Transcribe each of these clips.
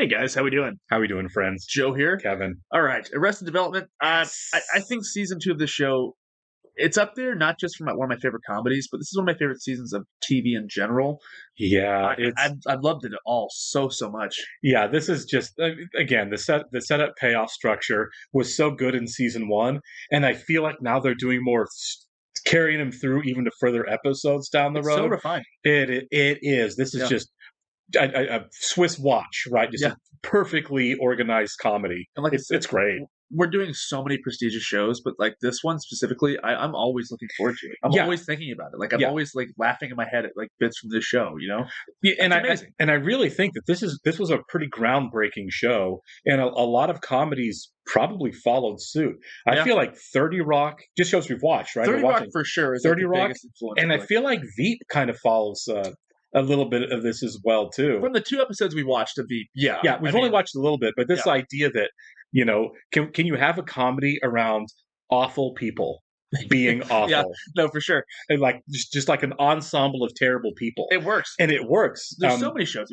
Hey guys, how we doing? How we doing, friends? Joe here. Kevin. All right, Arrested Development. I think season 2 of the show, it's up there not just for one of my favorite comedies, but this is one of my favorite seasons of TV in general. Yeah, I've loved it all so much. yeah. This is just again the setup payoff structure was so good in season 1, and I feel like now they're doing more carrying them through even to further episodes down the It's road. so refined. It is. This is just a Swiss watch, right? Just a perfectly organized comedy. And like it's great. We're doing so many prestigious shows, but like this one specifically, I'm always looking forward to it. I'm always thinking about it. Like I'm always like laughing in my head at like bits from this show, you know? Yeah, and amazing. I really think that this was a pretty groundbreaking show, and a lot of comedies probably followed suit. I feel like 30 Rock, just shows we've watched, right? 30 Rock for sure is 30 like the Rock, biggest influence. and I feel like Veep kind of follows a little bit of this as well too. From the 2 episodes we watched of Veep, we've only watched a little bit, but this idea that can you have a comedy around awful people being awful? No, for sure. And like just like an ensemble of terrible people. It works, and it works. There's so many shows.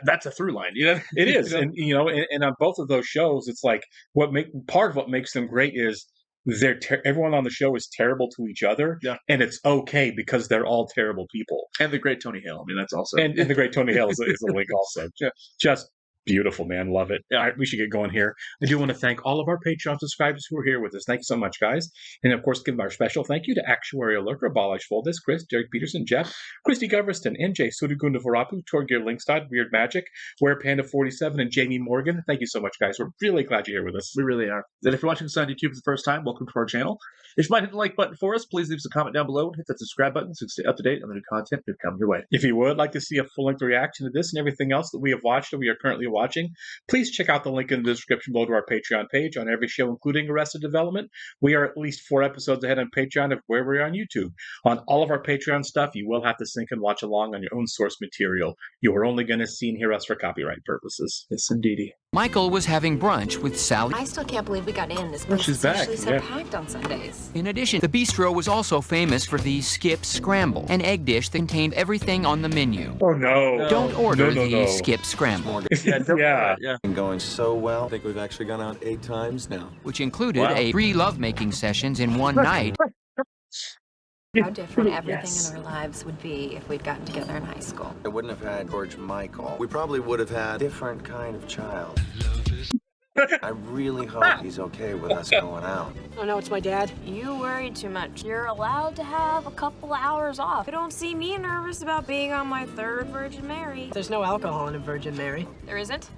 That's a through line, you know. It is, and and on both of those shows, it's like part of what makes them great is everyone on the show is terrible to each other, and it's okay because they're all terrible people. And the great Tony Hale, I mean, that's also and the great Tony Hale is a link also. Just beautiful, man. Love it. All right, we should get going here. I do want to thank all of our Patreon subscribers who are here with us. Thank you so much, guys. And of course, give our special thank you to Actuarial Lurker, Balash Foldes, Chris, Derek Peterson, Jeff, Christy Goverston, NJ, Sudugunda Varapu, Torgir Linkstad, Weird Magic, Where Panda 47, and Jamie Morgan. Thank you so much, guys. We're really glad you're here with us. We really are. And if you're watching this on YouTube for the first time, welcome to our channel. If you might hit the like button for us, please leave us a comment down below and hit that subscribe button so you can stay up to date on the new content that comes your way. If you would like to see a full-length reaction to this and everything else that we have watched or we are currently watching, please check out the link in the description below to our Patreon page on every show, including Arrested Development. We are at least 4 episodes ahead on Patreon of where we're on YouTube. On all of our Patreon stuff, you will have to sync and watch along on your own source material. You are only going to see and hear us for copyright purposes. Yes, indeedy. Michael was having brunch with Sally. I still can't believe we got in. This place she's is back. usually so packed on Sundays. In addition, the bistro was also famous for the Skip Scramble, an egg dish that contained everything on the menu. Oh, no. Don't order No. the Skip Scramble, Yeah. Been going so well. I think we've actually gone out 8 times now. which included 3 lovemaking sessions in one night. How different everything in our lives would be if we'd gotten together in high school. I wouldn't have had George Michael. We probably would have had a different kind of child. I really hope he's okay with us going out. Oh no, it's my dad. You worry too much. You're allowed to have a couple hours off. You don't see me nervous about being on my 3rd Virgin Mary. There's no alcohol in a Virgin Mary. There isn't?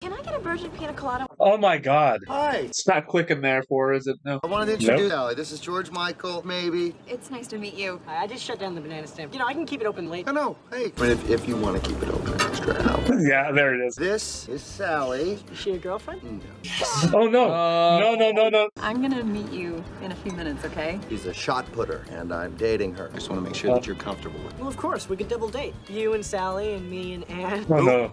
Can I get a virgin pina colada? Oh, my God. Hi. It's not clicking there for, is it? No. I wanted to introduce Sally. This is George Michael, maybe. It's nice to meet you. I just shut down the banana stand. You know, I can keep it open late. Oh, no. Hey. But if you want to keep it open an extra hour. Yeah, there it is. This is Sally. Is she your girlfriend? No. Oh, no. No. I'm gonna meet you in a few minutes, okay? She's a shot putter, and I'm dating her. I just want to make sure that you're comfortable with it. Well, of course, we could double date. You and Sally and me and Anne. Oh, no.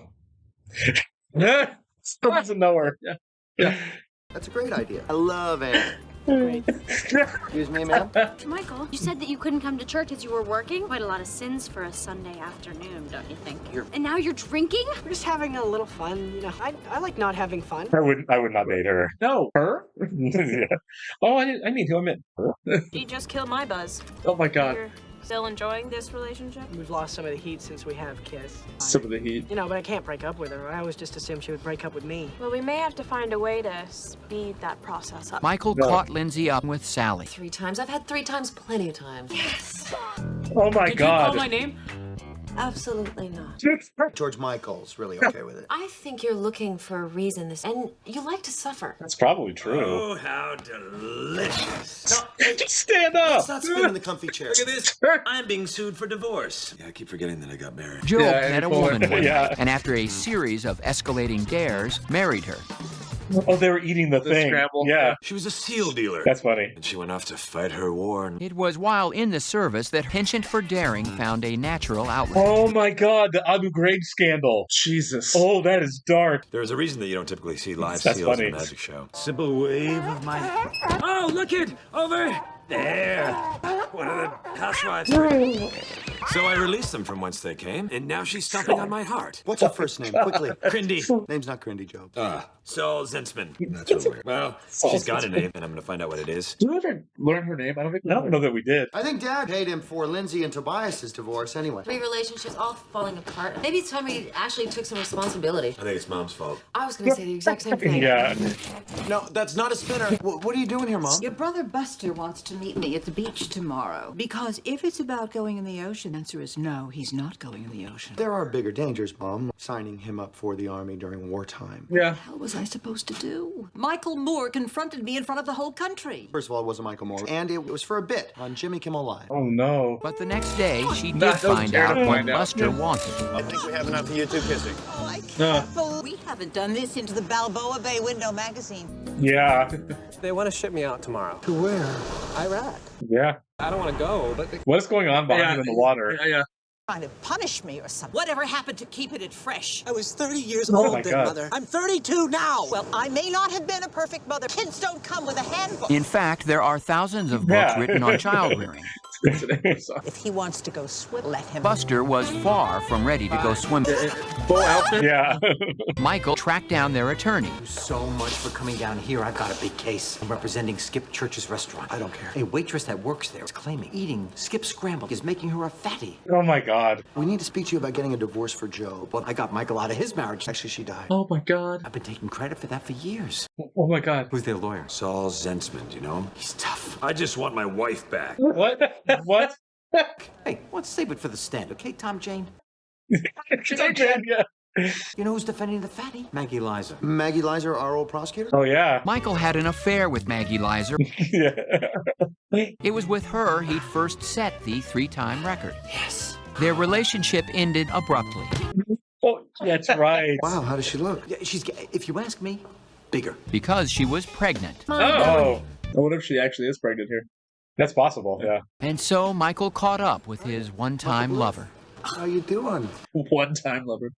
Still doesn't know her. Yeah. That's a great idea. I love Anne. Great. Excuse me, ma'am? Michael, you said that you couldn't come to church as you were working? Quite a lot of sins for a Sunday afternoon, don't you think? And now you're drinking? We're just having a little fun, you know. I like not having fun. I would not date her. No. Her? Yeah. Oh, I mean who I meant. Her. You just killed my buzz. Oh my God. You're still enjoying this relationship? We've lost some of the heat since we have kissed. Some of the heat. You know, but I can't break up with her. I always just assumed she would break up with me. Well, we may have to find a way to speed that process up. Michael caught Lindsay up with Sally. 3 times. I've had 3 times plenty of times. Yes! Oh, my God. my name? Absolutely not. George Michael's really okay with it. I think you're looking for a reason, and you like to suffer. That's probably true. Oh, how delicious. Just stand up. Let's not spin in the comfy chair. Look at this. I'm being sued for divorce. Yeah, I keep forgetting that I got married. Joe met a woman one Yeah. night, and after a series of escalating dares, married her. Oh, they were eating the thing. scramble. Yeah, She was a seal dealer. that's funny. And she went off to fight her war. It was while in the service that penchant for daring found a natural outlet. Oh, my God, the Abu Ghraib scandal. Jesus. Oh, that is dark. There's a reason that you don't typically see live That's seals funny. in a magic show. Simple wave of my... Oh, look it! Over! There. One of the housewives. So I released them from whence they came, and now she's stomping on my heart. What's her first name? Quickly. Crindy. Name's not Crindy, Joe. Saul Zinsman. That's what we're... Well, she's got a name, and I'm going to find out what it is. Did you ever learn her name? I don't know that we did. I think Dad paid him for Lindsay and Tobias's divorce anyway. 3 relationships all falling apart. Maybe it's time we actually took some responsibility. I think it's Mom's fault. I was going to say the exact same thing. Yeah. No, that's not a spinner. What are you doing here, Mom? Your brother Buster wants to meet me at the beach tomorrow. Because if it's about going in the ocean, the answer is no, he's not going in the ocean. There are bigger dangers, Mom. Signing him up for the Army during wartime. Yeah. What the hell was I supposed to do? Michael Moore confronted me in front of the whole country. First of all, it wasn't Michael Moore. And it was for a bit on Jimmy Kimmel Live. Oh, no. But the next day, she did find out what Buster wanted. I think we have enough of you two kissing. Oh, I can't believe we haven't done this since the Balboa Bay Window magazine. Yeah. They want to ship me out tomorrow. To where? Iraq. Yeah. I don't want to go, but... What is going on behind you in the water? Yeah. Trying to punish me or something. Whatever happened to keeping it fresh? I was 30 years Oh old my then, God. Mother. I'm 32 now! Well, I may not have been a perfect mother. Kids don't come with a handbook. In fact, there are thousands of books written on child rearing. If he wants to go swim, let him. Buster was far from ready to go swimming. Full outfit? Yeah. Michael tracked down their attorney. So much for coming down here. I've got a big case. I'm representing Skip Church's restaurant. I don't care. A waitress that works there is claiming eating Skip Scramble is making her a fatty. Oh, my God. We need to speak to you about getting a divorce for Joe. Well, I got Michael out of his marriage. Actually, she died. Oh my God. I've been taking credit for that for years. Oh, my God. Who's their lawyer? Saul Zinsman, you know? He's tough. I just want my wife back. What? What? Hey, let's save it for the stand, okay, Tom Jane? Yeah. You know who's defending the fatty? Maggie Liza. Maggie Lizer, our old prosecutor? Oh, yeah. Michael had an affair with Maggie Lizer. Yeah. It was with her he'd first set the 3-time record. Yes. Their relationship ended abruptly. Oh, that's right. Wow, how does she look? Yeah, she's, if you ask me, bigger. Because she was pregnant. Oh. I wonder if she actually is pregnant here. That's possible, yeah. And so Michael caught up with his one-time lover. How you doing? One-time lover.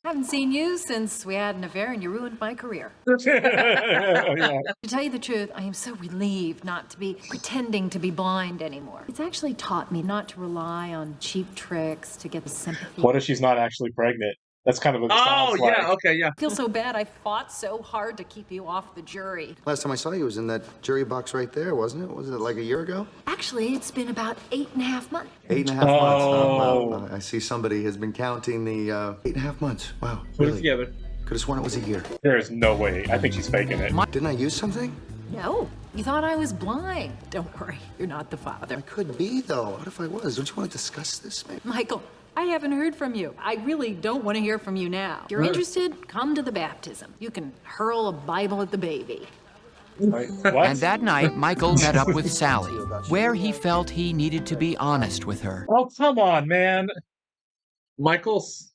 I haven't seen you since we had an affair and you ruined my career. Yeah. To tell you the truth, I am so relieved not to be pretending to be blind anymore. It's actually taught me not to rely on cheap tricks to get the sympathy. What if she's not actually pregnant? That's kind of what it sounds like. Okay, yeah. I feel so bad. I fought so hard to keep you off the jury. Last time I saw you was in that jury box right there, wasn't it? Was it like a year ago? Actually, it's been about 8.5 months. 8.5 months. Oh, wow. I see somebody has been counting the 8.5 months. Wow. Put it Really? together. Could have sworn it was a year. There is no way. I think she's faking it. Didn't I use something? No, you thought I was blind. Don't worry, you're not the father. I could be, though. What if I was? Don't you want to discuss this, maybe? Michael, I haven't heard from you. I really don't want to hear from you now. If you're interested, come to the baptism. You can hurl a Bible at the baby. What? And that night, Michael met up with Sally, where he felt he needed to be honest with her. Oh, come on, man. Michael's.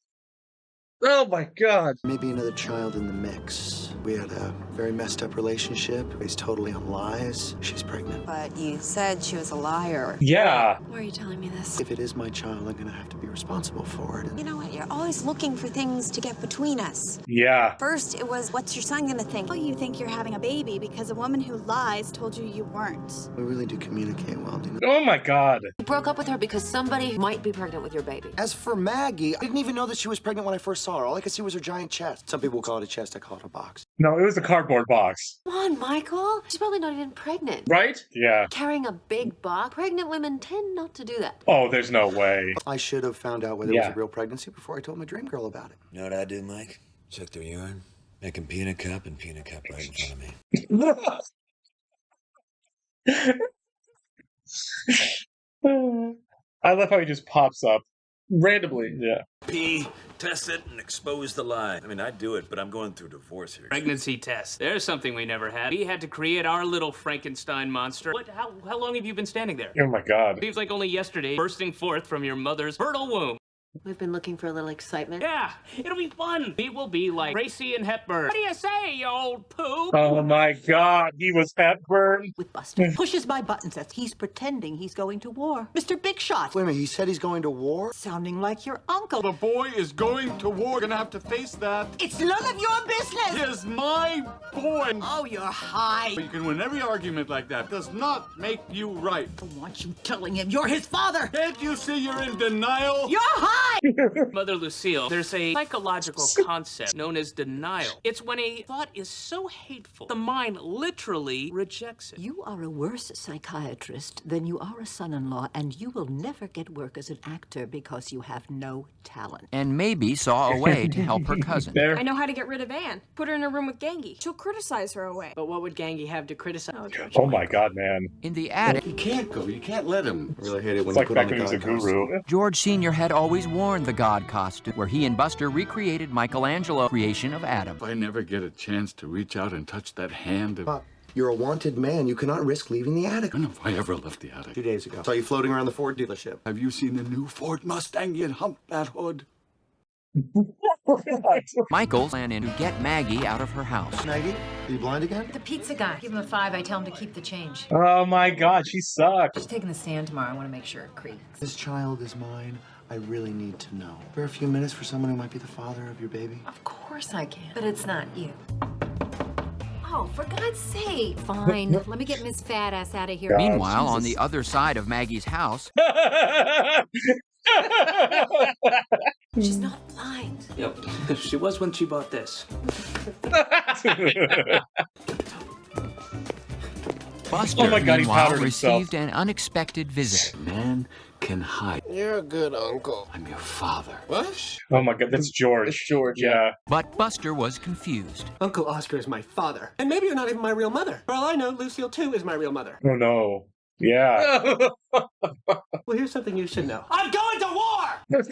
Oh my God. Maybe another child in the mix. We had a very messed up relationship based totally on lies. She's pregnant. But you said she was a liar. Yeah. Why are you telling me this? If it is my child, I'm gonna have to be responsible for it. You know what? You're always looking for things to get between us. Yeah. First, it was, what's your son gonna think? Oh, you think you're having a baby because a woman who lies told you you weren't. We really do communicate well, do you know? Oh, my God. You broke up with her because somebody might be pregnant with your baby. As for Maggie, I didn't even know that she was pregnant when I first saw her. All I could see was her giant chest. Some people call it a chest, I call it a box. No, it was a cardboard box. Come on, Michael. She's probably not even pregnant. Right? Yeah. Carrying a big box. Pregnant women tend not to do that. Oh, there's no way. I should have found out whether it was a real pregnancy before I told my dream girl about it. You know what I do, Mike? Check their urine, make 'em pee in a cup, and pee in a cup right in front of me. I love how he just pops up. Randomly. Yeah. Pee, test it, and expose the lie. I mean, I'd do it, but I'm going through divorce here. Pregnancy test. There's something we never had. We had to create our little Frankenstein monster. How long have you been standing there? Oh, my God. Seems like only yesterday, bursting forth from your mother's fertile womb. We've been looking for a little excitement. Yeah, it'll be fun. We will be like Gracie and Hepburn. What do you say, you old poop? Oh my God, he was Hepburn. With Buster. Pushes my buttons as he's pretending he's going to war. Mr. Big Shot. Wait a minute, he said he's going to war? Sounding like your uncle. The boy is going to war. You're gonna have to face that. It's none of your business. He is my boy. Oh, you're high. You can win every argument like that. It does not make you right. I want you telling him you're his father. Can't you see you're in denial? You're high. Mother Lucille, there's a psychological concept known as denial. It's when a thought is so hateful, the mind literally rejects it. You are a worse psychiatrist than you are a son-in-law, and you will never get work as an actor because you have no talent. And maybe saw a way to help her cousin. I know how to get rid of Anne. Put her in a room with Gangi. She'll criticize her away. But what would Gangi have to criticize? Oh my God, man. In the attic, You can't go. You can't let him. I really hate it when It's you like put back on when the he was a God costume. guru. George Sr. had always worn the god costume, where he and Buster recreated Michelangelo's creation of Adam. If I never get a chance to reach out and touch that hand, Pop, you're a wanted man. You cannot risk leaving the attic. when have I ever left the attic? 2 days ago. Saw you floating around the Ford dealership. Have you seen the new Ford Mustang? You'd hump that hood. Michael planned to get Maggie out of her house. Maggie, are you blind again? The pizza guy. Give him a 5. I tell him to keep the change. Oh my God, she sucks. She's taking the stand tomorrow. I want to make sure it creaks. This child is mine. I really need to know. For a few minutes for someone who might be the father of your baby. Of course I can. But it's not you. Oh, for God's sake. Fine. Let me get Miss Fat Ass out of here. God, Meanwhile, on Jesus. the other side of Maggie's house, She's not blind. Yep, she was when she bought this. Buster, Oh my God, he meanwhile, powdered himself. received an unexpected visit. Man can hide. You're a good uncle. I'm your father. What? Oh my God, that's George. It's George, Yeah. But Buster was confused. Uncle Oscar is my father. And maybe you're not even my real mother. For all I know, Lucille, too, is my real mother. Oh no. Yeah. Well, here's something you should know. I'm going to war! You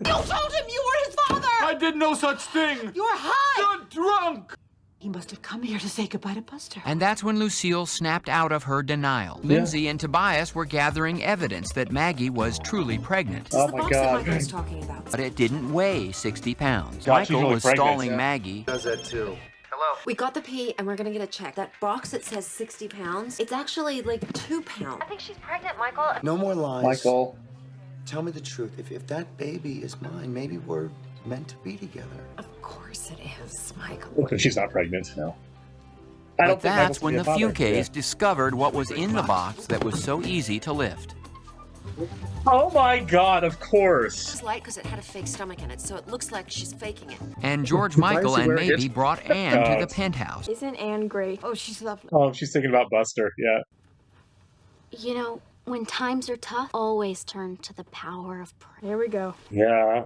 told him you were his father! I did no such thing. You're high! You're drunk. He must have come here to say goodbye to Buster. And that's when Lucille snapped out of her denial. Lindsay and Tobias were gathering evidence that Maggie was truly pregnant. This is the box that Michael was talking about. But it didn't weigh 60 pounds. God, she's Michael really was pregnant, stalling yeah. Maggie. Does that too. Hello? We got the pee and we're gonna get a check. That box that says 60 pounds, it's actually like 2 pounds. I think she's pregnant, Michael. No more lies. Michael. Tell me the truth. If that baby is mine, maybe we're meant to be together. Of course it is, Michael. She's not pregnant. No. I But think that's Michael's when gonna the be a father. Fuquets discovered what was in the box that was so easy to lift. Oh my God, of course. It's light because it had a fake stomach in it, so it looks like she's faking it. And George Michael he and wearing Maybe it? brought Anne to the God. penthouse. Isn't Anne great? Oh, she's lovely. Oh, she's thinking about Buster. Yeah. You know, when times are tough, always turn to the power of prayer. Here we go. Yeah.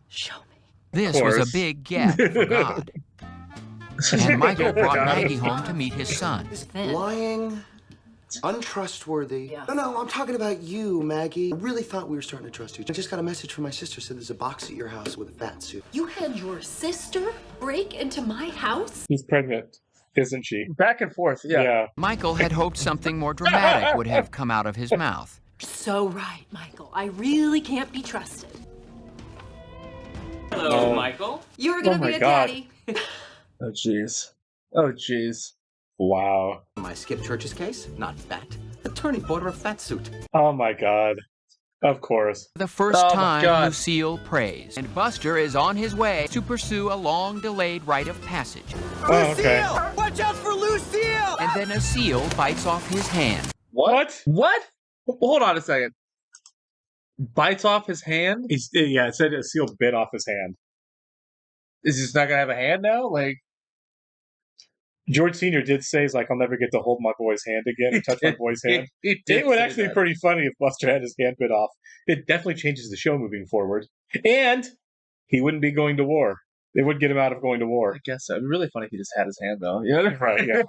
Show me. This was course. a big get for God. And Michael brought Maggie home to meet his son. Lying, untrustworthy. Yeah. No, I'm talking about you, Maggie. I really thought we were starting to trust you. I just got a message from my sister, said there's a box at your house with a fat suit. You had your sister break into my house? She's pregnant, isn't she? Back and forth, yeah. Michael had hoped something more dramatic would have come out of his mouth. So right, Michael. I really can't be trusted. Hello, Michael. You're gonna Oh my be a God. daddy. Oh, jeez. Oh, jeez. Wow. My Skip Church's case? Not fat. Attorney bought her a fat suit. Oh my God. Of course. The first Oh, my time God. Lucille prays, and Buster is on his way to pursue a long-delayed rite of passage. Oh, okay. Watch out for Lucille! And then a seal bites off his hand. What? What? Hold on a second. Bites off his hand? Yeah, it said a seal bit off his hand. Is he just not gonna have a hand now? Like, George Sr. did say, he's like, I'll never get to hold my boy's hand again and touch my boy's hand. he did It would say actually be that. pretty funny if Buster had his hand bit off. It definitely changes the show moving forward. And he wouldn't be going to war. They would get him out of going to war. I guess so. It'd be really funny if he just had his hand, though. Yeah, Right, yeah.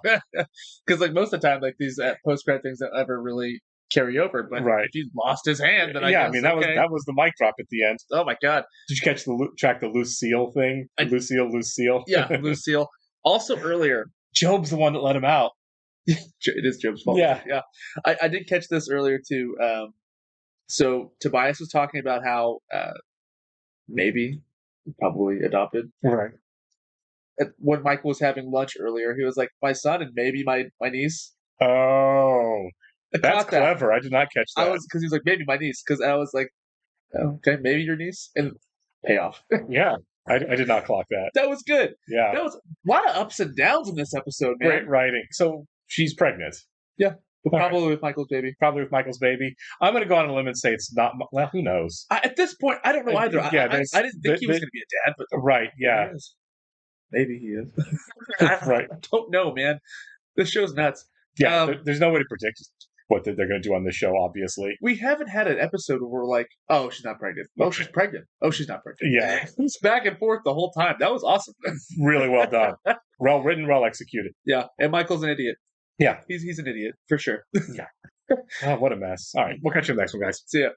Because like most of the time, like these post-credit things don't ever really carry over. But Right. if he lost his hand, then I Yeah, guess, I mean, that was the mic drop at the end. Oh my God! Did you catch track the loose seal thing? Lucille. Yeah, Lucille. Also earlier, Job's the one that let him out. it is Job's fault. Yeah. Yeah. I did catch this earlier too. So Tobias was talking about how maybe, probably adopted. Right. When Michael was having lunch earlier, he was like, "My son and maybe my niece." Oh, I that's caught that. clever. I did not catch that. Because he was like, "Maybe my niece," because I was like, oh, "Okay, maybe your niece," and payoff. Yeah, I did not clock that. That was good. Yeah, that was a lot of ups and downs in this episode, man. Great writing. So she's pregnant. Yeah, probably with Michael's baby. Probably with Michael's baby. I'm going to go on a limb and say it's not. Well, who knows? At this point, I don't know either. I didn't think he was going to be a dad, but right, yeah, maybe he is. right. I don't know, man. This show's nuts. Yeah, there's no way to predict what they're going to do on this show, obviously. We haven't had an episode where we're like, oh, she's not pregnant. Oh, she's pregnant. Oh, she's not pregnant. Yeah. It's back and forth the whole time. That was awesome. Really well done. Well written, well executed. Yeah, and Michael's an idiot. Yeah. He's an idiot, for sure. Yeah. Oh, what a mess. All right, we'll catch you in the next one, guys. See ya.